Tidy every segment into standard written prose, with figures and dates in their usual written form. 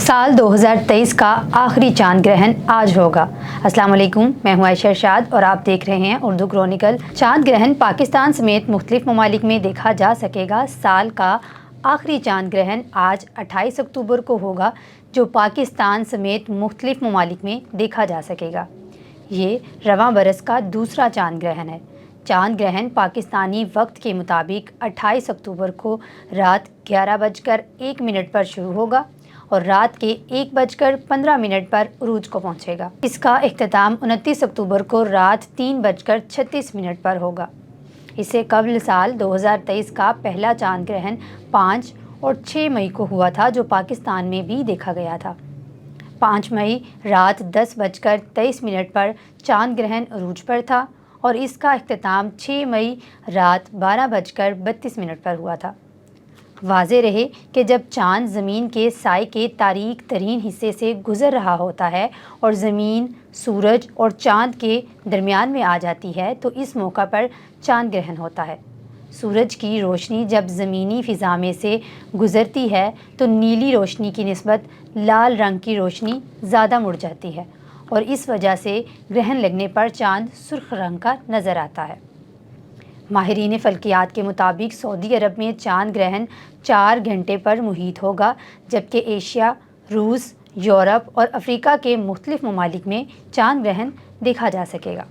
साल 2023 का आखिरी चांद ग्रहण आज होगा। अस्सलाम वालेकुम, मैं हूं आयशा इरशाद और आप देख रहे हैं उर्दू क्रॉनिकल। चांद ग्रहण पाकिस्तान समेत मुख्तलिफ ममालिक में देखा जा सकेगा। साल का आखिरी चांद ग्रहण आज 28 अक्टूबर को होगा, जो पाकिस्तान समेत मुख्तलिफ ममालिक में देखा जा सकेगा। ये रवां बरस का दूसरा चांद ग्रहण है। चांद ग्रहण पाकिस्तानी वक्त के मुताबिक 28 अक्टूबर को रात 11:01 पर शुरू होगा और रात के 1:15 पर उरूज को पहुंचेगा। इसका इख्तिताम 29 अक्टूबर को रात 3:36 पर होगा। इससे कबल साल 2023 का पहला चांद ग्रहण 5 और 6 मई को हुआ था, जो पाकिस्तान में भी देखा गया था। 5 मई रात 10:23 पर चांद ग्रहण उरूज पर था और इसका इख्तिताम 6 मई रात 12:32 पर हुआ था। वाज़े रहे कि जब चाँद ज़मीन के साए के तारीक तरीन हिस्से से गुज़र रहा होता है और ज़मीन सूरज और चाँद के दरमियान में आ जाती है, तो इस मौका पर चाँद ग्रहण होता है। सूरज की रोशनी जब ज़मीनी फ़िज़ा में से गुज़रती है तो नीली रोशनी की निस्बत लाल रंग की रोशनी ज़्यादा मुड़ जाती है और इस वजह से ग्रहण लगने पर चाँद सुर्ख रंग का नज़र आता है। माहिरीन फ़ल्कियात के मुताबिक सऊदी अरब में चांद ग्रहण 4 घंटे पर मुहीत होगा, जबकि एशिया, रूस, यूरोप और अफ्रीका के मुख्तलिफ ममालिक में चांद ग्रहण देखा जा सकेगा।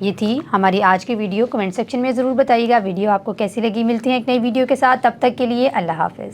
ये थी हमारी आज की वीडियो। कमेंट सेक्शन में ज़रूर बताइएगा वीडियो आपको कैसी लगी। मिलती हैं एक नई वीडियो के साथ, तब तक के लिए अल्लाह हाफ़िज़।